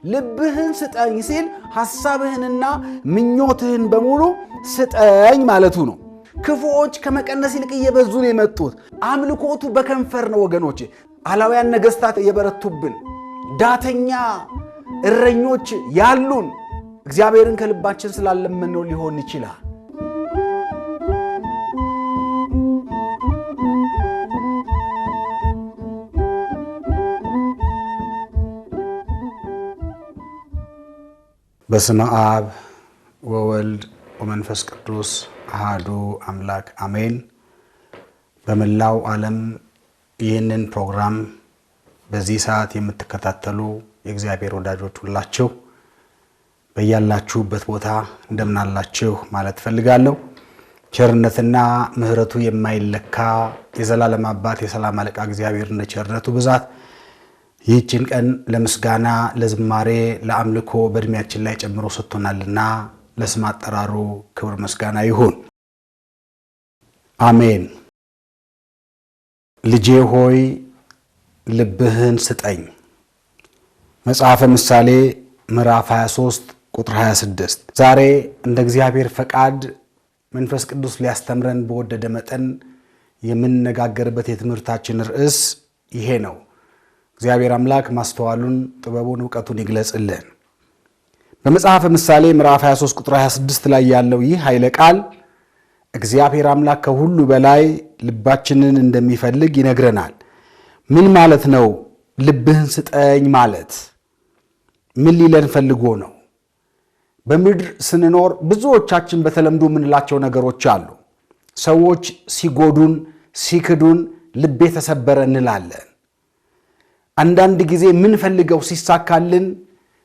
ልብህን ስጠኝ ሲል ሐሳብህንና ምኞትህን በሙሉ ስጠኝ ማለቱ ነው። ክፉዎች ከመቀነስ ይልቅ እየበዙ ነው የመጡት። አምልኮቱ በከንፈር ነው ወገኖቼ። አላውያን ነገሥታት የበረቱብን፣ ዳተኛ እረኞች ያሉን እግዚአብሔርን ከልባችን ስላለመነው ሊሆን ይችላል። በስመ አብ ወወልድ ወመንፈስ ቅዱስ አሐዱ አምላክ አሜን። በመላው ዓለም ይህንን ፕሮግራም በዚህ ሰዓት የምትከታተሉ የእግዚአብሔር ወዳጆች ሁላችሁ በያላችሁበት ቦታ እንደምናላችሁ ማለት ፈልጋለሁ። ቸርነትና ምሕረቱ የማይለካ የዘላለም አባት የሰላም አለቃ እግዚአብሔር እንደ ቸርነቱ ብዛት ይህችን ቀን ለምስጋና፣ ለዝማሬ፣ ለአምልኮ በእድሜያችን ላይ ጨምሮ ሰጥቶናልና ለስም አጠራሩ ክብር ምስጋና ይሁን። አሜን። ልጄ ሆይ ልብህን ስጠኝ። መጽሐፈ ምሳሌ ምዕራፍ 23 ቁጥር 26። ዛሬ እንደ እግዚአብሔር ፈቃድ መንፈስ ቅዱስ ሊያስተምረን በወደደ መጠን የምንነጋገርበት የትምህርታችን ርዕስ ይሄ ነው። እግዚአብሔር አምላክ ማስተዋሉን፣ ጥበቡን፣ ዕውቀቱን ይግለጽልን። በመጽሐፈ ምሳሌ ምዕራፍ 23 ቁጥር 26 ላይ ያለው ይህ ኃይለ ቃል እግዚአብሔር አምላክ ከሁሉ በላይ ልባችንን እንደሚፈልግ ይነግረናል። ምን ማለት ነው? ልብህን ስጠኝ ማለት ምን ሊለን ፈልጎ ነው? በምድር ስንኖር ብዙዎቻችን በተለምዶ የምንላቸው ነገሮች አሉ። ሰዎች ሲጎዱን፣ ሲክዱን ልቤ ተሰበረ እንላለን። አንዳንድ ጊዜ የምንፈልገው ሲሳካልን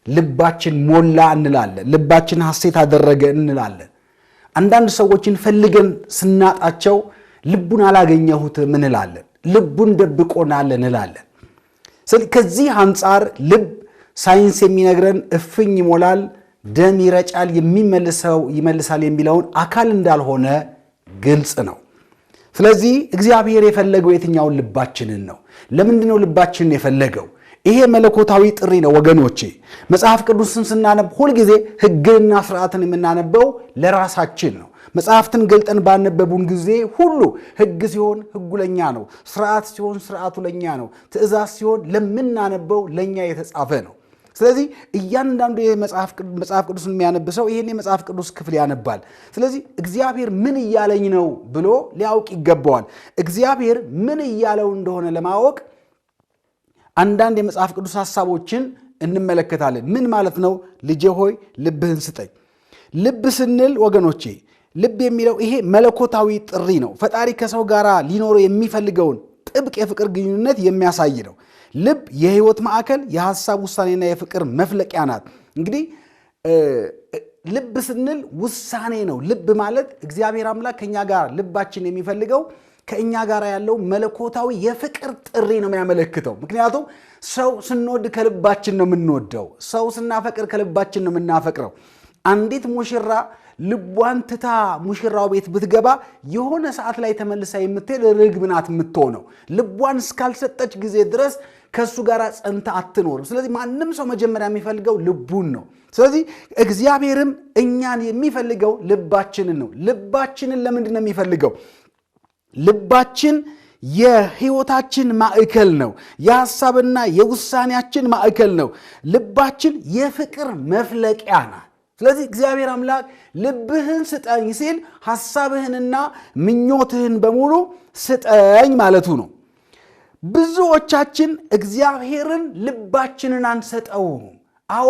ልባችን ሞላ እንላለን። ልባችን ሐሴት አደረገ እንላለን። አንዳንድ ሰዎችን ፈልገን ስናጣቸው ልቡን አላገኘሁትም እንላለን። ልቡን ደብቆናል እንላለን። ከዚህ አንጻር ልብ ሳይንስ የሚነግረን እፍኝ ይሞላል፣ ደም ይረጫል፣ የሚመልሰው ይመልሳል የሚለውን አካል እንዳልሆነ ግልጽ ነው። ስለዚህ እግዚአብሔር የፈለገው የትኛውን ልባችንን ነው? ለምንድነው ልባችንን የፈለገው? ይሄ መለኮታዊ ጥሪ ነው ወገኖቼ። መጽሐፍ ቅዱስን ስናነብ ሁልጊዜ ሕግንና ስርዓትን የምናነበው ለራሳችን ነው። መጽሐፍትን ገልጠን ባነበቡን ጊዜ ሁሉ ሕግ ሲሆን ሕጉ ለኛ ነው፣ ስርዓት ሲሆን ስርዓቱ ለኛ ነው፣ ትእዛዝ ሲሆን ለምናነበው ለኛ የተጻፈ ነው። ስለዚህ እያንዳንዱ መጽሐፍ ቅዱስን የሚያነብሰው ይሄን የመጽሐፍ ቅዱስ ክፍል ያነባል። ስለዚህ እግዚአብሔር ምን እያለኝ ነው ብሎ ሊያውቅ ይገባዋል። እግዚአብሔር ምን እያለው እንደሆነ ለማወቅ አንዳንድ የመጽሐፍ ቅዱስ ሐሳቦችን እንመለከታለን። ምን ማለት ነው? ልጄ ሆይ ልብህን ስጠኝ። ልብ ስንል ወገኖቼ፣ ልብ የሚለው ይሄ መለኮታዊ ጥሪ ነው። ፈጣሪ ከሰው ጋር ሊኖረው የሚፈልገውን ጥብቅ የፍቅር ግንኙነት የሚያሳይ ነው። ልብ የህይወት ማዕከል፣ የሐሳብ ውሳኔና የፍቅር መፍለቂያ ናት። እንግዲህ ልብ ስንል ውሳኔ ነው። ልብ ማለት እግዚአብሔር አምላክ ከኛ ጋር ልባችን የሚፈልገው ከእኛ ጋር ያለው መለኮታዊ የፍቅር ጥሪ ነው የሚያመለክተው። ምክንያቱም ሰው ስንወድ ከልባችን ነው የምንወደው። ሰው ስናፈቅር ከልባችን ነው የምናፈቅረው። አንዲት ሙሽራ ልቧን ትታ ሙሽራው ቤት ብትገባ የሆነ ሰዓት ላይ ተመልሳ የምትሄድ ርግብ ናት የምትሆነው። ልቧን እስካልሰጠች ጊዜ ድረስ ከሱ ጋር ጸንታ አትኖርም። ስለዚህ ማንም ሰው መጀመሪያ የሚፈልገው ልቡን ነው። ስለዚህ እግዚአብሔርም እኛን የሚፈልገው ልባችንን ነው። ልባችንን ለምንድን ነው የሚፈልገው? ልባችን የህይወታችን ማዕከል ነው። የሐሳብና የውሳኔያችን ማዕከል ነው። ልባችን የፍቅር መፍለቂያ ናት። ስለዚህ እግዚአብሔር አምላክ ልብህን ስጠኝ ሲል ሐሳብህንና ምኞትህን በሙሉ ስጠኝ ማለቱ ነው። ብዙዎቻችን እግዚአብሔርን ልባችንን አንሰጠውም። አዎ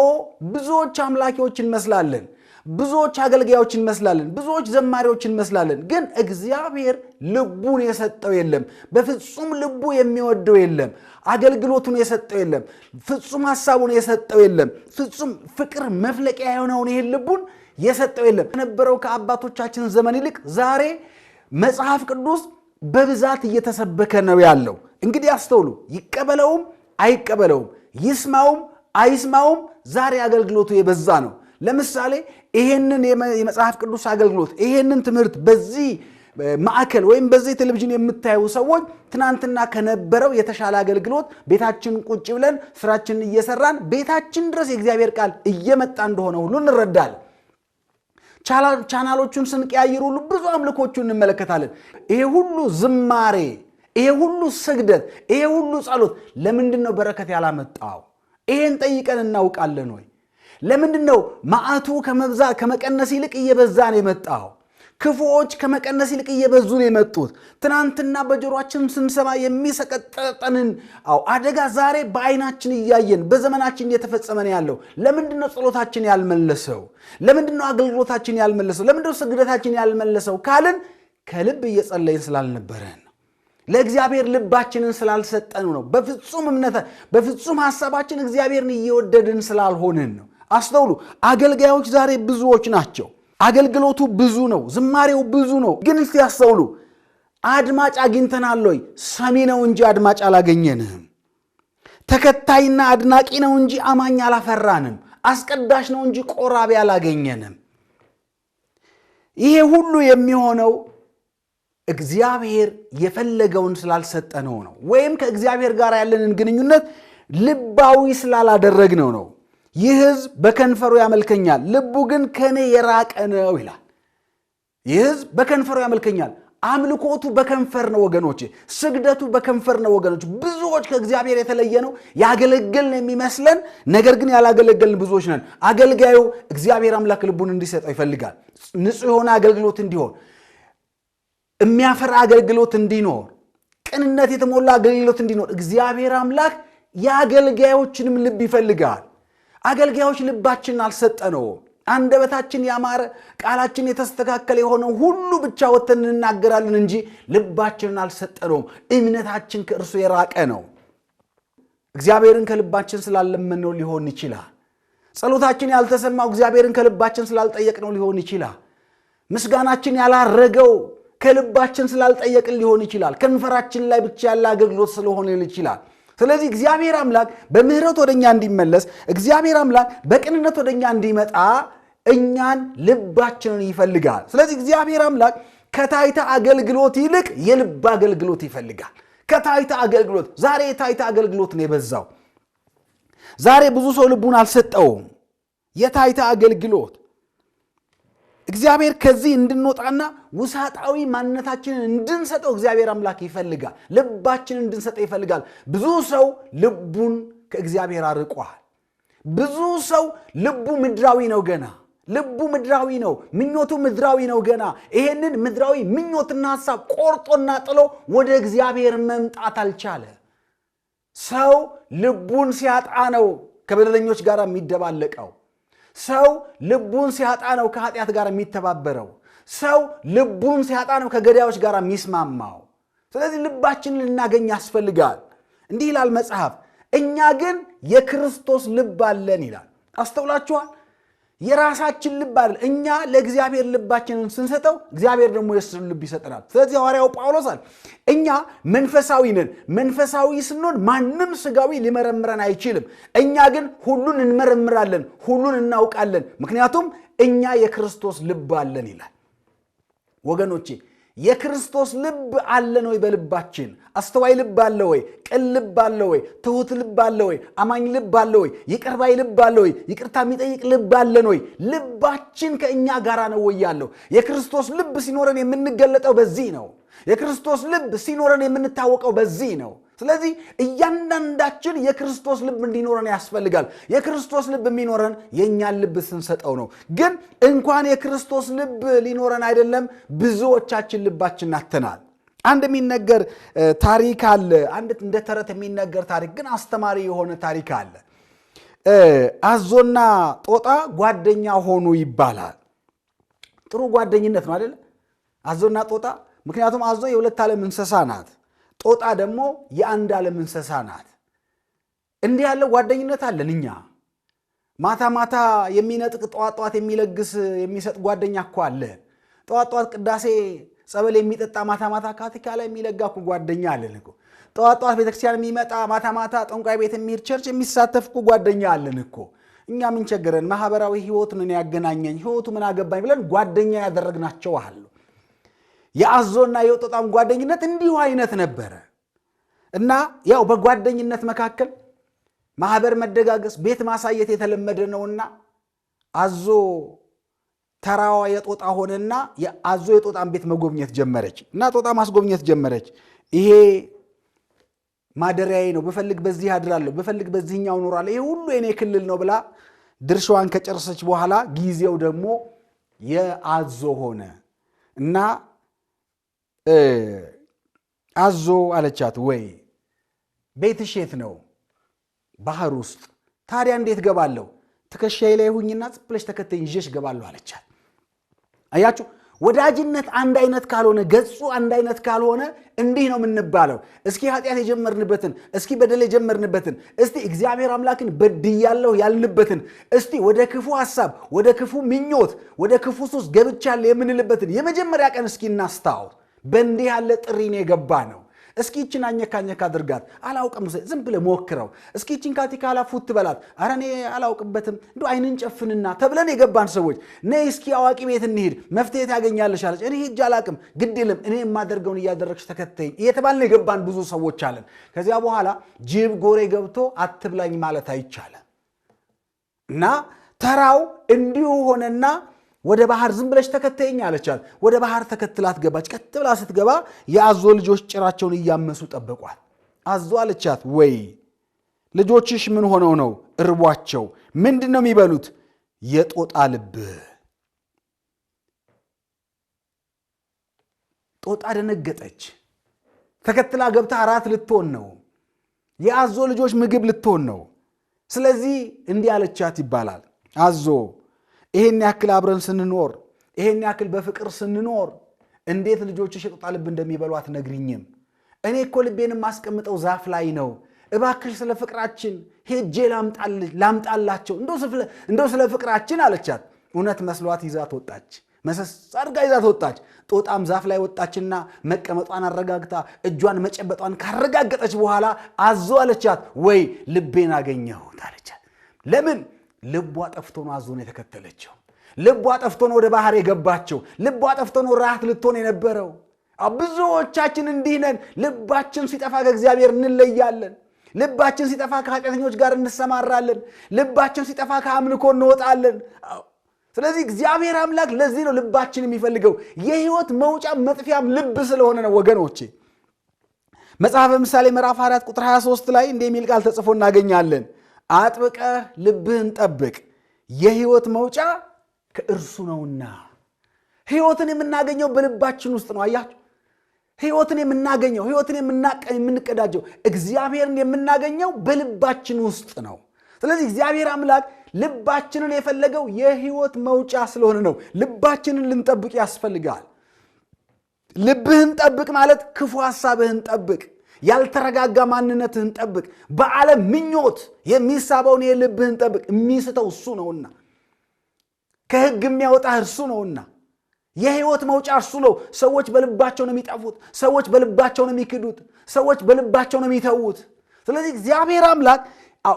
ብዙዎች አምላኪዎች እንመስላለን። ብዙዎች አገልጋዮች እንመስላለን፣ ብዙዎች ዘማሪዎች እንመስላለን። ግን እግዚአብሔር ልቡን የሰጠው የለም። በፍጹም ልቡ የሚወደው የለም። አገልግሎቱን የሰጠው የለም። ፍጹም ሐሳቡን የሰጠው የለም። ፍጹም ፍቅር መፍለቂያ የሆነውን ይህን ልቡን የሰጠው የለም። ከነበረው ከአባቶቻችን ዘመን ይልቅ ዛሬ መጽሐፍ ቅዱስ በብዛት እየተሰበከ ነው ያለው። እንግዲህ አስተውሉ። ይቀበለውም አይቀበለውም፣ ይስማውም አይስማውም፣ ዛሬ አገልግሎቱ የበዛ ነው። ለምሳሌ ይሄንን የመጽሐፍ ቅዱስ አገልግሎት ይሄንን ትምህርት በዚህ ማዕከል ወይም በዚህ ቴሌቪዥን የምታዩ ሰዎች ትናንትና ከነበረው የተሻለ አገልግሎት ቤታችን ቁጭ ብለን ስራችንን እየሰራን ቤታችን ድረስ የእግዚአብሔር ቃል እየመጣ እንደሆነ ሁሉ እንረዳለን። ቻናሎቹን ስንቀያይር ሁሉ ብዙ አምልኮቹን እንመለከታለን። ይሄ ሁሉ ዝማሬ፣ ይሄ ሁሉ ስግደት፣ ይሄ ሁሉ ጸሎት ለምንድን ነው በረከት ያላመጣው? ይሄን ጠይቀን እናውቃለን ወይ? ለምንድን ነው መዓቱ ከመቀነስ ይልቅ እየበዛ ነው የመጣው? ክፉዎች ከመቀነስ ይልቅ እየበዙ ነው የመጡት። ትናንትና በጆሮአችን ስንሰማ የሚሰቀጠጠንን አደጋ ዛሬ በአይናችን እያየን በዘመናችን እየተፈጸመ ነው ያለው። ለምንድን ነው ጸሎታችን ያልመለሰው? ለምንድን ነው አገልግሎታችን ያልመለሰው? ለምንድን ነው ስግደታችን ያልመለሰው ካልን ከልብ እየጸለይን ስላልነበረን፣ ለእግዚአብሔር ልባችንን ስላልሰጠን ነው። በፍጹም እምነት በፍጹም ሐሳባችን እግዚአብሔርን እየወደድን ስላልሆንን ነው። አስተውሉ። አገልጋዮች ዛሬ ብዙዎች ናቸው። አገልግሎቱ ብዙ ነው። ዝማሬው ብዙ ነው። ግን እስቲ ያስተውሉ። አድማጭ አግኝተናል ወይ? ሰሚ ነው እንጂ አድማጭ አላገኘንም። ተከታይና አድናቂ ነው እንጂ አማኝ አላፈራንም። አስቀዳሽ ነው እንጂ ቆራቢ አላገኘንም። ይሄ ሁሉ የሚሆነው እግዚአብሔር የፈለገውን ስላልሰጠነው ነው። ወይም ከእግዚአብሔር ጋር ያለንን ግንኙነት ልባዊ ስላላደረግነው ነው። ይህ ሕዝብ በከንፈሩ ያመልከኛል፣ ልቡ ግን ከኔ የራቀ ነው ይላል። ይህ ሕዝብ በከንፈሩ ያመልከኛል። አምልኮቱ በከንፈር ነው ወገኖች። ስግደቱ በከንፈር ነው ወገኖች። ብዙዎች ከእግዚአብሔር የተለየ ነው ያገለገልን የሚመስለን፣ ነገር ግን ያላገለገልን ብዙዎች ነን። አገልጋዩ እግዚአብሔር አምላክ ልቡን እንዲሰጠው ይፈልጋል። ንጹሕ የሆነ አገልግሎት እንዲሆን፣ የሚያፈራ አገልግሎት እንዲኖር፣ ቅንነት የተሞላ አገልግሎት እንዲኖር እግዚአብሔር አምላክ የአገልጋዮችንም ልብ ይፈልጋል። አገልጋዮች ልባችንን አልሰጠነውም። አንደበታችን ያማረ ቃላችን የተስተካከለ የሆነው ሁሉ ብቻ ወተን እንናገራለን እንጂ ልባችንን አልሰጠነውም። እምነታችን ከእርሱ የራቀ ነው። እግዚአብሔርን ከልባችን ስላለመነው ሊሆን ይችላል። ጸሎታችን ያልተሰማው እግዚአብሔርን ከልባችን ስላልጠየቅነው ሊሆን ይችላል። ምስጋናችን ያላረገው ከልባችን ስላልጠየቅን ሊሆን ይችላል። ከንፈራችን ላይ ብቻ ያለ አገልግሎት ስለሆነ ይችላል። ስለዚህ እግዚአብሔር አምላክ በምህረት ወደኛ እንዲመለስ፣ እግዚአብሔር አምላክ በቅንነት ወደኛ እንዲመጣ እኛን ልባችንን ይፈልጋል። ስለዚህ እግዚአብሔር አምላክ ከታይታ አገልግሎት ይልቅ የልብ አገልግሎት ይፈልጋል። ከታይታ አገልግሎት ዛሬ የታይታ አገልግሎት ነው የበዛው። ዛሬ ብዙ ሰው ልቡን አልሰጠውም። የታይታ አገልግሎት እግዚአብሔር ከዚህ እንድንወጣና ውሳጣዊ ማንነታችንን እንድንሰጠው እግዚአብሔር አምላክ ይፈልጋል። ልባችንን እንድንሰጠው ይፈልጋል። ብዙ ሰው ልቡን ከእግዚአብሔር አርቋል። ብዙ ሰው ልቡ ምድራዊ ነው። ገና ልቡ ምድራዊ ነው። ምኞቱ ምድራዊ ነው። ገና ይሄንን ምድራዊ ምኞትና ሐሳብ ቆርጦና ጥሎ ወደ እግዚአብሔር መምጣት አልቻለ። ሰው ልቡን ሲያጣ ነው ከበደለኞች ጋር የሚደባለቀው። ሰው ልቡን ሲያጣ ነው ከኃጢአት ጋር የሚተባበረው። ሰው ልቡን ሲያጣ ነው ከገዳዮች ጋር የሚስማማው። ስለዚህ ልባችንን ልናገኝ ያስፈልጋል። እንዲህ ይላል መጽሐፍ፣ እኛ ግን የክርስቶስ ልብ አለን ይላል። አስተውላችኋል? የራሳችን ልብ አለ። እኛ ለእግዚአብሔር ልባችንን ስንሰጠው እግዚአብሔር ደግሞ የእሱን ልብ ይሰጠናል። ስለዚህ ሐዋርያው ጳውሎስ አለ እኛ መንፈሳዊ ነን። መንፈሳዊ ስንሆን ማንም ስጋዊ ሊመረምረን አይችልም። እኛ ግን ሁሉን እንመረምራለን፣ ሁሉን እናውቃለን፣ ምክንያቱም እኛ የክርስቶስ ልብ አለን ይላል። ወገኖቼ የክርስቶስ ልብ አለን ወይ? በልባችን አስተዋይ ልብ አለ ወይ? ቅን ልብ አለ ወይ? ትሁት ልብ አለ ወይ? አማኝ ልብ አለ ወይ? ይቅር ባይ ልብ አለ ወይ? ይቅርታ የሚጠይቅ ልብ አለን ወይ? ልባችን ከእኛ ጋር ነው ወይ ያለው? የክርስቶስ ልብ ሲኖረን የምንገለጠው በዚህ ነው። የክርስቶስ ልብ ሲኖረን የምንታወቀው በዚህ ነው። ስለዚህ እያንዳንዳችን የክርስቶስ ልብ እንዲኖረን ያስፈልጋል። የክርስቶስ ልብ የሚኖረን የእኛን ልብ ስንሰጠው ነው። ግን እንኳን የክርስቶስ ልብ ሊኖረን አይደለም፣ ብዙዎቻችን ልባችን አጥተናል። አንድ የሚነገር ታሪክ አለ። አንድ እንደ ተረት የሚነገር ታሪክ ግን አስተማሪ የሆነ ታሪክ አለ። አዞና ጦጣ ጓደኛ ሆኑ ይባላል። ጥሩ ጓደኝነት ነው አይደል? አዞና ጦጣ። ምክንያቱም አዞ የሁለት ዓለም እንስሳ ናት፣ ጦጣ ደግሞ የአንድ ዓለም እንስሳ ናት። እንዲህ ያለው ጓደኝነት አለን እኛ። ማታ ማታ የሚነጥቅ ጠዋት ጠዋት የሚለግስ የሚሰጥ ጓደኛ እኮ አለ። ጠዋት ጠዋት ቅዳሴ ጸበል የሚጠጣ ማታ ማታ ካቴካላ የሚለጋ እኮ ጓደኛ አለን እኮ። ጠዋት ጠዋት ቤተክርስቲያን የሚመጣ ማታ ማታ ጠንቋይ ቤት የሚሄድ ቸርች የሚሳተፍ እኮ ጓደኛ አለን እኮ። እኛ ምን ቸገረን? ማህበራዊ ህይወት ምን ያገናኘኝ፣ ህይወቱ ምን አገባኝ ብለን ጓደኛ ያደረግናቸው አሉ። የአዞና የጦጣም ጓደኝነት እንዲሁ አይነት ነበረ እና ያው በጓደኝነት መካከል ማህበር መደጋገስ፣ ቤት ማሳየት የተለመደ ነውና አዞ ተራዋ የጦጣ ሆነና የአዞ የጦጣን ቤት መጎብኘት ጀመረች እና ጦጣ ማስጎብኘት ጀመረች። ይሄ ማደሪያዬ ነው፣ ብፈልግ በዚህ አድራለሁ፣ ብፈልግ በዚህኛው እኖራለሁ፣ ይሄ ሁሉ የኔ ክልል ነው ብላ ድርሻዋን ከጨረሰች በኋላ ጊዜው ደግሞ የአዞ ሆነ እና አዞ አለቻት፣ ወይ ቤትሽ የት ነው? ባህር ውስጥ። ታዲያ እንዴት ገባለሁ? ትከሻዬ ላይ ሁኝና ዝም ብለሽ ተከተይኝ ይዤሽ ገባለሁ አለቻት። አያችሁ፣ ወዳጅነት አንድ አይነት ካልሆነ፣ ገጹ አንድ አይነት ካልሆነ እንዲህ ነው የምንባለው። እስኪ ኃጢአት የጀመርንበትን፣ እስኪ በደል የጀመርንበትን፣ እስቲ እግዚአብሔር አምላክን በድያለሁ ያልንበትን፣ እስቲ ወደ ክፉ ሐሳብ፣ ወደ ክፉ ምኞት፣ ወደ ክፉ ሱስ ገብቻለሁ የምንልበትን የመጀመሪያ ቀን እስኪ እናስታውስ። በእንዲህ ያለ ጥሪ ነው የገባ ነው። እስኪ ይችን አኘካኘክ አድርጋት፣ አላውቅም ዝም ብለህ ሞክረው፣ እስኪ ይችን ካቲካላ ፉት በላት፣ ኧረ እኔ አላውቅበትም እንዶ አይንን ጨፍንና ተብለን የገባን ሰዎች፣ ነይ እስኪ አዋቂ ቤት እንሂድ መፍትሄ ታገኛለሽ አለች። እኔ ሂጅ አላውቅም፣ ግድ የለም እኔ የማደርገውን እያደረግሽ ተከተይኝ እየተባልን የገባን ብዙ ሰዎች አለን። ከዚያ በኋላ ጅብ ጎሬ ገብቶ አትብላኝ ማለት አይቻልም እና ተራው እንዲሁ ሆነና ወደ ባህር ዝም ብለሽ ተከተይኝ አለቻት። ወደ ባህር ተከትላት ገባች። ቀጥ ብላ ስትገባ የአዞ ልጆች ጭራቸውን እያመሱ ጠበቋት። አዞ አለቻት፣ ወይ ልጆችሽ ምን ሆነው ነው? እርቧቸው። ምንድን ነው የሚበሉት? የጦጣ ልብ። ጦጣ ደነገጠች። ተከትላ ገብታ እራት ልትሆን ነው። የአዞ ልጆች ምግብ ልትሆን ነው። ስለዚህ እንዲህ አለቻት ይባላል። አዞ ይሄን ያክል አብረን ስንኖር፣ ይሄን ያክል በፍቅር ስንኖር እንዴት ልጆችሽ የጦጣ ልብ እንደሚበሉ አትነግሪኝም? እኔ እኮ ልቤን ማስቀምጠው ዛፍ ላይ ነው። እባክሽ ስለ ፍቅራችን ሄጄ ላምጣላቸው እንደው ስለ ፍቅራችን አለቻት። እውነት መስሏት ይዛት ወጣች። መሰስ አድርጋ ይዛት ወጣች። ጦጣም ዛፍ ላይ ወጣችና መቀመጧን አረጋግታ እጇን መጨበጧን ካረጋገጠች በኋላ አዞ አለቻት፣ ወይ ልቤን አገኘሁት አለቻት። ለምን? ልቧ ጠፍቶ ነው አዞን የተከተለችው። ልቧ ጠፍቶ ነው ወደ ባህር የገባቸው። ልቧ ጠፍቶ ነው ራት ልትሆን የነበረው። ብዙዎቻችን እንዲህ ነን። ልባችን ሲጠፋ ከእግዚአብሔር እንለያለን። ልባችን ሲጠፋ ከኃጢአተኞች ጋር እንሰማራለን። ልባችን ሲጠፋ ከአምልኮ እንወጣለን። ስለዚህ እግዚአብሔር አምላክ ለዚህ ነው ልባችን የሚፈልገው። የህይወት መውጫ መጥፊያም ልብ ስለሆነ ነው ወገኖቼ። መጽሐፈ ምሳሌ ምዕራፍ 4 ቁጥር 23 ላይ እንዲህ የሚል ቃል ተጽፎ እናገኛለን። አጥብቀህ ልብህን ጠብቅ፣ የህይወት መውጫ ከእርሱ ነውና። ህይወትን የምናገኘው በልባችን ውስጥ ነው። አያችሁ፣ ህይወትን የምናገኘው ህይወትን የምንቀዳጀው እግዚአብሔርን የምናገኘው በልባችን ውስጥ ነው። ስለዚህ እግዚአብሔር አምላክ ልባችንን የፈለገው የህይወት መውጫ ስለሆነ ነው። ልባችንን ልንጠብቅ ያስፈልጋል። ልብህን ጠብቅ ማለት ክፉ ሐሳብህን ጠብቅ፣ ያልተረጋጋ ማንነትህን ጠብቅ፣ በዓለም ምኞት የሚሳበውን የልብህን ጠብቅ። የሚስተው እሱ ነውና፣ ከህግ የሚያወጣህ እርሱ ነውና፣ የህይወት መውጫ እርሱ ነው። ሰዎች በልባቸው ነው የሚጠፉት። ሰዎች በልባቸው ነው የሚክዱት። ሰዎች በልባቸው ነው የሚተዉት። ስለዚህ እግዚአብሔር አምላክ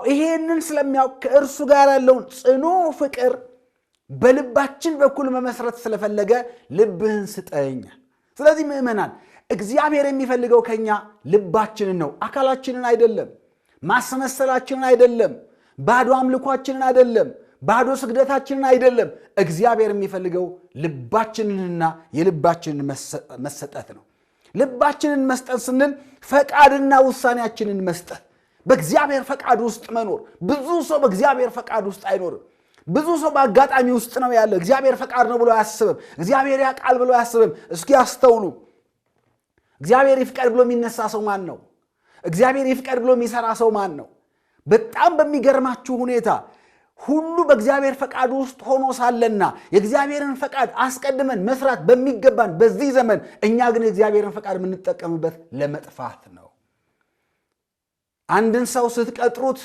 ይሄንን ስለሚያውቅ ከእርሱ ጋር ያለውን ጽኑ ፍቅር በልባችን በኩል መመስረት ስለፈለገ ልብህን ስጠኝ። ስለዚህ ምእመናን እግዚአብሔር የሚፈልገው ከኛ ልባችንን ነው፣ አካላችንን አይደለም፣ ማስመሰላችንን አይደለም፣ ባዶ አምልኳችንን አይደለም፣ ባዶ ስግደታችንን አይደለም። እግዚአብሔር የሚፈልገው ልባችንንና የልባችንን መሰጠት ነው። ልባችንን መስጠት ስንል ፈቃድና ውሳኔያችንን መስጠት፣ በእግዚአብሔር ፈቃድ ውስጥ መኖር። ብዙ ሰው በእግዚአብሔር ፈቃድ ውስጥ አይኖርም። ብዙ ሰው በአጋጣሚ ውስጥ ነው ያለው። እግዚአብሔር ፈቃድ ነው ብሎ አያስብም። እግዚአብሔር ያውቃል ብሎ አያስብም። እስኪ አስተውሉ። እግዚአብሔር ይፍቀድ ብሎ የሚነሳ ሰው ማን ነው? እግዚአብሔር ይፍቀድ ብሎ የሚሰራ ሰው ማን ነው? በጣም በሚገርማችሁ ሁኔታ ሁሉ በእግዚአብሔር ፈቃድ ውስጥ ሆኖ ሳለና የእግዚአብሔርን ፈቃድ አስቀድመን መስራት በሚገባን በዚህ ዘመን እኛ ግን የእግዚአብሔርን ፈቃድ የምንጠቀምበት ለመጥፋት ነው። አንድን ሰው ስትቀጥሩት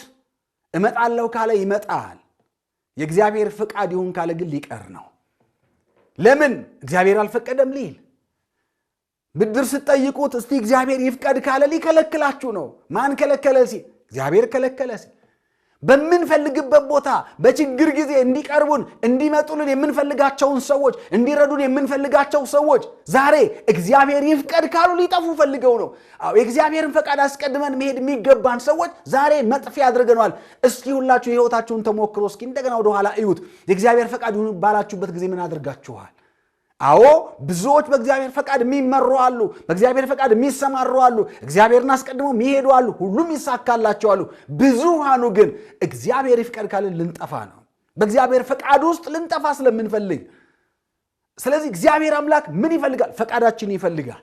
እመጣለሁ ካለ ይመጣል። የእግዚአብሔር ፈቃድ ይሁን ካለ ግን ሊቀር ነው። ለምን? እግዚአብሔር አልፈቀደም ሊል። ብድር ስትጠይቁት እስቲ እግዚአብሔር ይፍቀድ ካለ ሊከለክላችሁ ነው። ማን ከለከለ ሲል እግዚአብሔር ከለከለ ሲል በምንፈልግበት ቦታ በችግር ጊዜ እንዲቀርቡን እንዲመጡልን የምንፈልጋቸውን ሰዎች እንዲረዱን የምንፈልጋቸው ሰዎች ዛሬ እግዚአብሔር ይፍቀድ ካሉ ሊጠፉ ፈልገው ነው። የእግዚአብሔርን ፈቃድ አስቀድመን መሄድ የሚገባን ሰዎች ዛሬ መጥፊያ አድርገናል። እስኪ ሁላችሁ የሕይወታችሁን ተሞክሮ እስኪ እንደገና ወደ ኋላ እዩት። የእግዚአብሔር ፈቃድ ይሁን ባላችሁበት ጊዜ ምን አድርጋችኋል? አዎ ብዙዎች በእግዚአብሔር ፈቃድ የሚመሩ አሉ፣ በእግዚአብሔር ፈቃድ የሚሰማሩ አሉ፣ እግዚአብሔርን አስቀድመው የሚሄዱ አሉ፣ ሁሉም ይሳካላቸው አሉ። ብዙሃኑ ግን እግዚአብሔር ይፍቀድ ካልን ልንጠፋ ነው። በእግዚአብሔር ፈቃድ ውስጥ ልንጠፋ ስለምንፈልግ። ስለዚህ እግዚአብሔር አምላክ ምን ይፈልጋል? ፈቃዳችንን ይፈልጋል።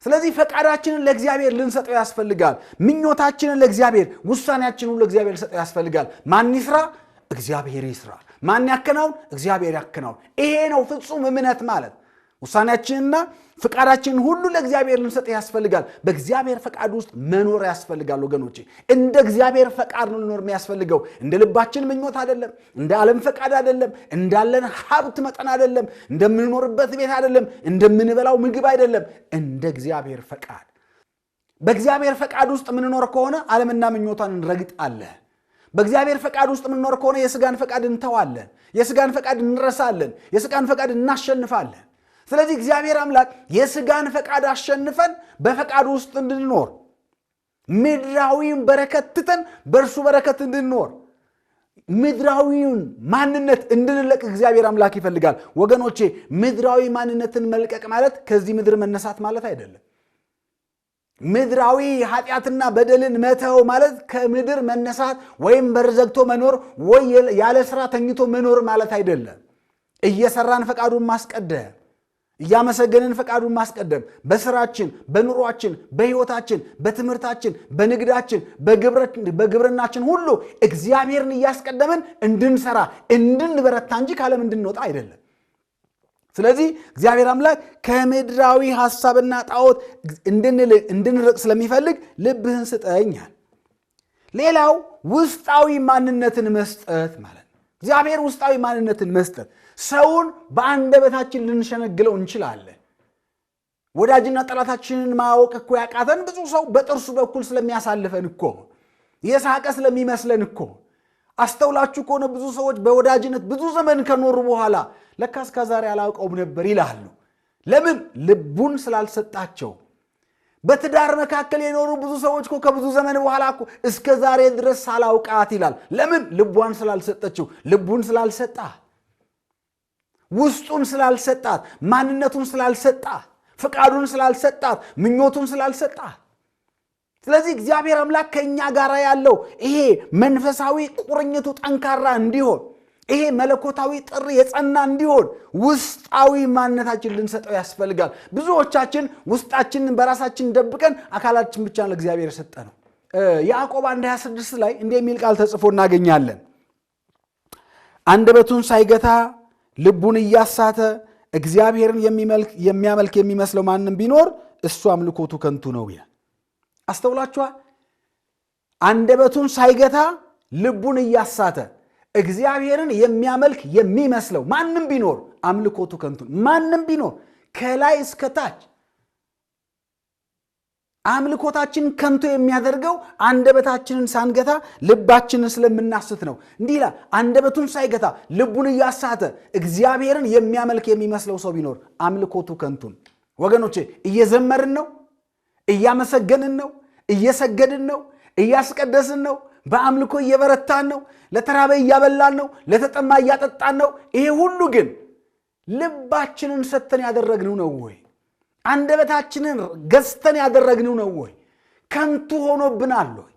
ስለዚህ ፈቃዳችንን ለእግዚአብሔር ልንሰጠው ያስፈልጋል። ምኞታችንን ለእግዚአብሔር፣ ውሳኔያችንን ለእግዚአብሔር ልንሰጠው ያስፈልጋል። ማን ይስራ? እግዚአብሔር ይስራ። ማን ያከናውን? እግዚአብሔር ያከናውን። ይሄ ነው ፍጹም እምነት ማለት። ውሳኔያችንና ፈቃዳችንን ሁሉ ለእግዚአብሔር ልንሰጥ ያስፈልጋል። በእግዚአብሔር ፈቃድ ውስጥ መኖር ያስፈልጋል ወገኖቼ። እንደ እግዚአብሔር ፈቃድ ነው ልኖር የሚያስፈልገው። እንደ ልባችን ምኞት አይደለም፣ እንደ ዓለም ፈቃድ አይደለም፣ እንዳለን ሀብት መጠን አይደለም፣ እንደምንኖርበት ቤት አይደለም፣ እንደምንበላው ምግብ አይደለም፣ እንደ እግዚአብሔር ፈቃድ። በእግዚአብሔር ፈቃድ ውስጥ የምንኖር ከሆነ ዓለምና ምኞቷን እንረግጣለን። በእግዚአብሔር ፈቃድ ውስጥ የምንኖር ከሆነ የሥጋን ፈቃድ እንተዋለን፣ የሥጋን ፈቃድ እንረሳለን፣ የሥጋን ፈቃድ እናሸንፋለን። ስለዚህ እግዚአብሔር አምላክ የሥጋን ፈቃድ አሸንፈን በፈቃድ ውስጥ እንድንኖር፣ ምድራዊውን በረከት ትተን በእርሱ በረከት እንድንኖር፣ ምድራዊውን ማንነት እንድንለቅ እግዚአብሔር አምላክ ይፈልጋል። ወገኖቼ ምድራዊ ማንነትን መልቀቅ ማለት ከዚህ ምድር መነሳት ማለት አይደለም። ምድራዊ ኃጢአትና በደልን መተው ማለት ከምድር መነሳት ወይም በር ዘግቶ መኖር ወይ ያለ ሥራ ተኝቶ መኖር ማለት አይደለም። እየሰራን ፈቃዱን ማስቀደም፣ እያመሰገንን ፈቃዱን ማስቀደም፣ በስራችን፣ በኑሯችን፣ በሕይወታችን፣ በትምህርታችን፣ በንግዳችን፣ በግብርናችን ሁሉ እግዚአብሔርን እያስቀደምን እንድንሰራ እንድንበረታ እንጂ ካለም እንድንወጣ አይደለም። ስለዚህ እግዚአብሔር አምላክ ከምድራዊ ሐሳብና ጣዖት እንድንርቅ ስለሚፈልግ ልብህን ስጠኛል። ሌላው ውስጣዊ ማንነትን መስጠት ማለት ነው። እግዚአብሔር ውስጣዊ ማንነትን መስጠት። ሰውን በአንደበታችን ልንሸነግለው እንችላለን። ወዳጅና ጠላታችንን ማወቅ እኮ ያቃተን ብዙ ሰው በጥርሱ በኩል ስለሚያሳልፈን እኮ፣ የሳቀ ስለሚመስለን እኮ። አስተውላችሁ ከሆነ ብዙ ሰዎች በወዳጅነት ብዙ ዘመን ከኖሩ በኋላ ለካ እስከ ዛሬ አላውቀውም ነበር ይላሉ። ለምን? ልቡን ስላልሰጣቸው። በትዳር መካከል የኖሩ ብዙ ሰዎች እኮ ከብዙ ዘመን በኋላ እኮ እስከ ዛሬ ድረስ ሳላውቃት ይላል። ለምን? ልቧን ስላልሰጠችው። ልቡን ስላልሰጣት፣ ውስጡን ስላልሰጣት፣ ማንነቱን ስላልሰጣት፣ ፍቃዱን ስላልሰጣት፣ ምኞቱን ስላልሰጣት። ስለዚህ እግዚአብሔር አምላክ ከእኛ ጋር ያለው ይሄ መንፈሳዊ ቁርኝቱ ጠንካራ እንዲሆን፣ ይሄ መለኮታዊ ጥሪ የጸና እንዲሆን ውስጣዊ ማንነታችን ልንሰጠው ያስፈልጋል። ብዙዎቻችን ውስጣችንን በራሳችን ደብቀን አካላችን ብቻ ለእግዚአብሔር ሰጠ ነው። ያዕቆብ 1:26 ላይ እንዲህ የሚል ቃል ተጽፎ እናገኛለን። አንደበቱን ሳይገታ ልቡን እያሳተ እግዚአብሔርን የሚያመልክ የሚመስለው ማንም ቢኖር እሱ አምልኮቱ ከንቱ ነው ይላል። አስተውላችኋል? አንደበቱን ሳይገታ ልቡን እያሳተ እግዚአብሔርን የሚያመልክ የሚመስለው ማንም ቢኖር አምልኮቱ ከንቱ። ማንም ቢኖር ከላይ እስከ ታች አምልኮታችን ከንቱ የሚያደርገው አንደበታችንን ሳንገታ ልባችንን ስለምናስት ነው። እንዲህ ይላል፣ አንደበቱን ሳይገታ ልቡን እያሳተ እግዚአብሔርን የሚያመልክ የሚመስለው ሰው ቢኖር አምልኮቱ ከንቱን። ወገኖቼ እየዘመርን ነው፣ እያመሰገንን ነው፣ እየሰገድን ነው፣ እያስቀደስን ነው፣ በአምልኮ እየበረታን ነው፣ ለተራበ እያበላን ነው፣ ለተጠማ እያጠጣን ነው። ይሄ ሁሉ ግን ልባችንን ሰጥተን ያደረግነው ነው ወይ? አንደበታችንን ገዝተን ያደረግነው ነው ወይ? ከንቱ ሆኖብናል ወይ?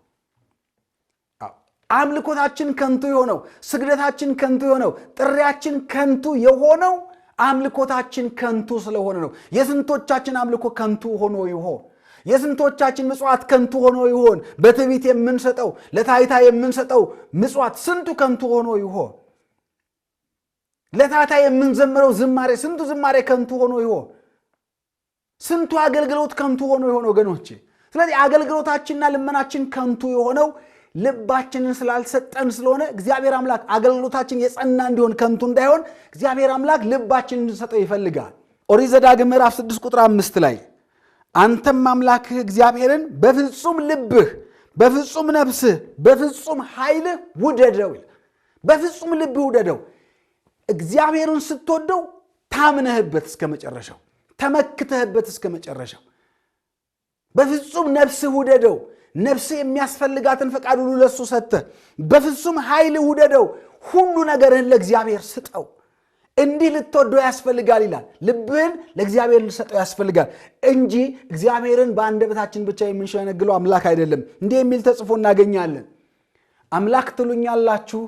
አምልኮታችን ከንቱ የሆነው፣ ስግደታችን ከንቱ የሆነው፣ ጥሪያችን ከንቱ የሆነው አምልኮታችን ከንቱ ስለሆነ ነው። የስንቶቻችን አምልኮ ከንቱ ሆኖ ይሆን? የስንቶቻችን ምጽዋት ከንቱ ሆኖ ይሆን? በትዕቢት የምንሰጠው ለታይታ የምንሰጠው ምጽዋት ስንቱ ከንቱ ሆኖ ይሆን? ለታይታ የምንዘምረው ዝማሬ ስንቱ ዝማሬ ከንቱ ሆኖ ይሆን? ስንቱ አገልግሎት ከንቱ ሆኖ ይሆን ወገኖቼ? ስለዚህ አገልግሎታችንና ልመናችን ከንቱ የሆነው ልባችንን ስላልሰጠን ስለሆነ እግዚአብሔር አምላክ አገልግሎታችን የጸና እንዲሆን ከንቱ እንዳይሆን እግዚአብሔር አምላክ ልባችንን እንድንሰጠው ይፈልጋል። ኦሪት ዘዳግም ምዕራፍ 6 ቁጥር 5 ላይ አንተም አምላክህ እግዚአብሔርን በፍጹም ልብህ፣ በፍጹም ነፍስህ፣ በፍጹም ኃይልህ ውደደው ይላል። በፍጹም ልብህ ውደደው። እግዚአብሔርን ስትወደው ታምነህበት እስከ መጨረሻው፣ ተመክተህበት እስከ መጨረሻው። በፍጹም ነፍስህ ውደደው። ነፍስህ የሚያስፈልጋትን ፈቃድ ሁሉ ለሱ ሰጥተህ በፍጹም ኃይልህ ውደደው። ሁሉ ነገርህን ለእግዚአብሔር ስጠው። እንዲህ ልትወደው ያስፈልጋል ይላል። ልብህን ለእግዚአብሔር ልሰጠው ያስፈልጋል እንጂ እግዚአብሔርን በአንደበታችን ብቻ የምንሸነግለው አምላክ አይደለም። እንዲህ የሚል ተጽፎ እናገኛለን። አምላክ ትሉኛላችሁ፣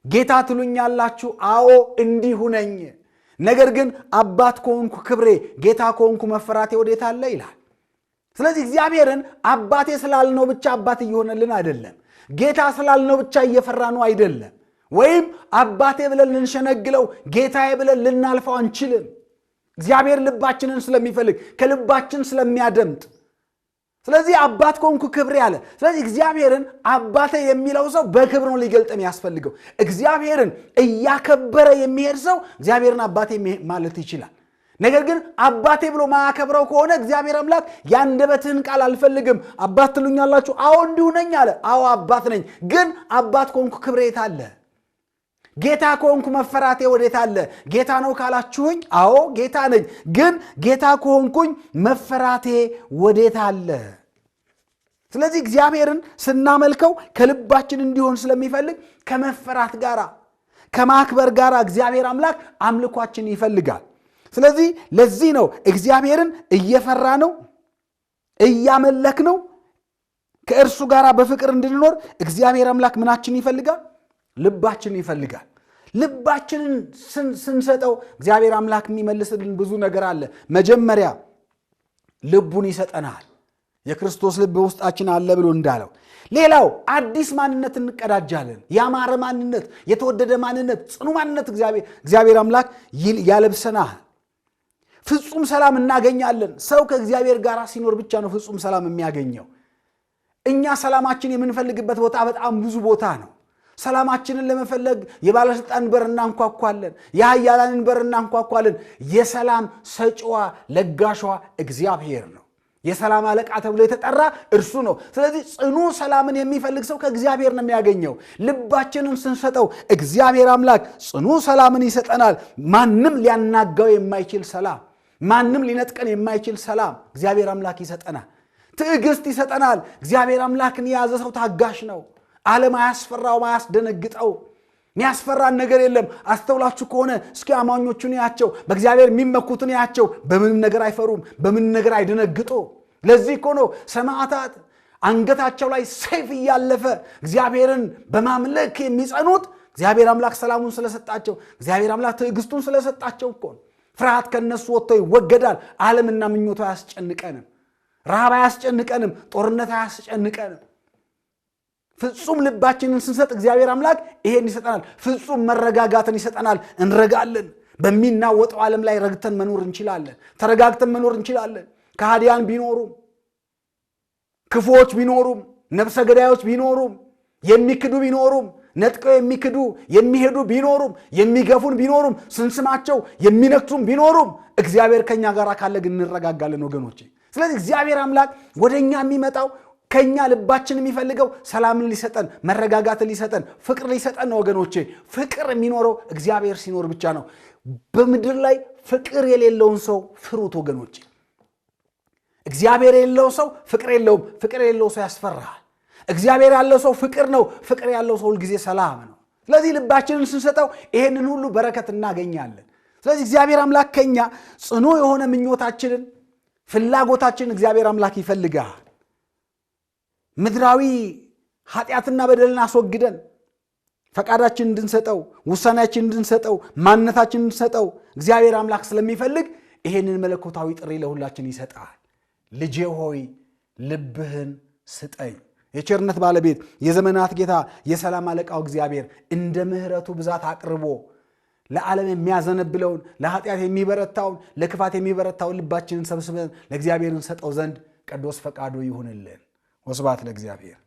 ጌታ ትሉኛላችሁ፣ አዎ እንዲሁ ነኝ። ነገር ግን አባት ከሆንኩ ክብሬ፣ ጌታ ከሆንኩ መፈራቴ ወዴት አለ ይላል። ስለዚህ እግዚአብሔርን አባቴ ስላልነው ብቻ አባት እየሆነልን አይደለም። ጌታ ስላልነው ብቻ እየፈራ ነው አይደለም። ወይም አባቴ ብለን ልንሸነግለው ጌታዬ ብለን ልናልፈው አንችልም። እግዚአብሔር ልባችንን ስለሚፈልግ ከልባችን ስለሚያደምጥ፣ ስለዚህ አባት ከሆንኩ ክብሬ አለ። ስለዚህ እግዚአብሔርን አባቴ የሚለው ሰው በክብር ነው ሊገልጠን ያስፈልገው። እግዚአብሔርን እያከበረ የሚሄድ ሰው እግዚአብሔርን አባቴ ማለት ይችላል። ነገር ግን አባቴ ብሎ ማያከብረው ከሆነ እግዚአብሔር አምላክ ያንደበትህን ቃል አልፈልግም። አባት ትሉኛላችሁ፣ አዎ እንዲሁ ነኝ አለ። አዎ አባት ነኝ። ግን አባት ከሆንኩ ክብሬ የት አለ? ጌታ ከሆንኩ መፈራቴ ወዴት አለ? ጌታ ነው ካላችሁኝ፣ አዎ ጌታ ነኝ። ግን ጌታ ከሆንኩኝ መፈራቴ ወዴት አለ? ስለዚህ እግዚአብሔርን ስናመልከው ከልባችን እንዲሆን ስለሚፈልግ ከመፈራት ጋር ከማክበር ጋር እግዚአብሔር አምላክ አምልኳችን ይፈልጋል። ስለዚህ ለዚህ ነው እግዚአብሔርን እየፈራ ነው እያመለክ ነው ከእርሱ ጋር በፍቅር እንድንኖር እግዚአብሔር አምላክ ምናችን ይፈልጋል? ልባችን ይፈልጋል። ልባችንን ስንሰጠው እግዚአብሔር አምላክ የሚመልስልን ብዙ ነገር አለ። መጀመሪያ ልቡን ይሰጠናል። የክርስቶስ ልብ ውስጣችን አለ ብሎ እንዳለው። ሌላው አዲስ ማንነት እንቀዳጃለን። ያማረ ማንነት፣ የተወደደ ማንነት፣ ጽኑ ማንነት እግዚአብሔር አምላክ ያለብሰናል። ፍጹም ሰላም እናገኛለን። ሰው ከእግዚአብሔር ጋር ሲኖር ብቻ ነው ፍጹም ሰላም የሚያገኘው። እኛ ሰላማችን የምንፈልግበት ቦታ በጣም ብዙ ቦታ ነው። ሰላማችንን ለመፈለግ የባለስልጣን በር እናንኳኳለን፣ የኃያላንን በር እናንኳኳለን። የሰላም ሰጪዋ ለጋሿ እግዚአብሔር ነው። የሰላም አለቃ ተብሎ የተጠራ እርሱ ነው። ስለዚህ ጽኑ ሰላምን የሚፈልግ ሰው ከእግዚአብሔር ነው የሚያገኘው። ልባችንን ስንሰጠው እግዚአብሔር አምላክ ጽኑ ሰላምን ይሰጠናል። ማንም ሊያናጋው የማይችል ሰላም፣ ማንም ሊነጥቀን የማይችል ሰላም እግዚአብሔር አምላክ ይሰጠናል። ትዕግስት ይሰጠናል። እግዚአብሔር አምላክን የያዘ ሰው ታጋሽ ነው። ዓለም አያስፈራው፣ አያስደነግጠው። የሚያስፈራን ነገር የለም። አስተውላችሁ ከሆነ እስኪ አማኞቹን ያቸው፣ በእግዚአብሔር የሚመኩትን ያቸው። በምንም ነገር አይፈሩም፣ በምንም ነገር አይደነግጡ። ለዚህ እኮ ነው ሰማዕታት አንገታቸው ላይ ሰይፍ እያለፈ እግዚአብሔርን በማምለክ የሚጸኑት። እግዚአብሔር አምላክ ሰላሙን ስለሰጣቸው፣ እግዚአብሔር አምላክ ትዕግስቱን ስለሰጣቸው እኮ ነው። ፍርሃት ከነሱ ወጥቶ ይወገዳል። ዓለምና ምኞቱ አያስጨንቀንም፣ ረሃብ አያስጨንቀንም፣ ጦርነት አያስጨንቀንም። ፍጹም ልባችንን ስንሰጥ እግዚአብሔር አምላክ ይሄን ይሰጠናል። ፍጹም መረጋጋትን ይሰጠናል። እንረጋለን። በሚናወጠው ዓለም ላይ ረግተን መኖር እንችላለን። ተረጋግተን መኖር እንችላለን። ከሃዲያን ቢኖሩም፣ ክፉዎች ቢኖሩም፣ ነፍሰ ገዳዮች ቢኖሩም፣ የሚክዱ ቢኖሩም፣ ነጥቀው የሚክዱ የሚሄዱ ቢኖሩም፣ የሚገፉን ቢኖሩም፣ ስንስማቸው የሚነክሱም ቢኖሩም እግዚአብሔር ከኛ ጋር ካለ ግን እንረጋጋለን ወገኖቼ። ስለዚህ እግዚአብሔር አምላክ ወደኛ የሚመጣው ከኛ ልባችን የሚፈልገው ሰላምን ሊሰጠን፣ መረጋጋትን ሊሰጠን፣ ፍቅር ሊሰጠን ነው ወገኖቼ። ፍቅር የሚኖረው እግዚአብሔር ሲኖር ብቻ ነው። በምድር ላይ ፍቅር የሌለውን ሰው ፍሩት ወገኖቼ። እግዚአብሔር የሌለው ሰው ፍቅር የለውም። ፍቅር የሌለው ሰው ያስፈራል። እግዚአብሔር ያለው ሰው ፍቅር ነው። ፍቅር ያለው ሰው ሁልጊዜ ሰላም ነው። ስለዚህ ልባችንን ስንሰጠው ይሄንን ሁሉ በረከት እናገኛለን። ስለዚህ እግዚአብሔር አምላክ ከኛ ጽኑ የሆነ ምኞታችንን፣ ፍላጎታችንን እግዚአብሔር አምላክ ይፈልጋል። ምድራዊ ኃጢአትና በደልን አስወግደን ፈቃዳችን እንድንሰጠው፣ ውሳኔያችን እንድንሰጠው፣ ማንነታችን እንድንሰጠው እግዚአብሔር አምላክ ስለሚፈልግ ይሄንን መለኮታዊ ጥሪ ለሁላችን ይሰጣል። ልጄ ሆይ ልብህን ስጠኝ። የቸርነት ባለቤት የዘመናት ጌታ የሰላም አለቃው እግዚአብሔር እንደ ምሕረቱ ብዛት አቅርቦ ለዓለም የሚያዘነብለውን ለኃጢአት የሚበረታውን ለክፋት የሚበረታውን ልባችንን ሰብስበን ለእግዚአብሔር እንሰጠው ዘንድ ቅዱስ ፈቃዱ ይሁንልን። ወስብሐት ለእግዚአብሔር።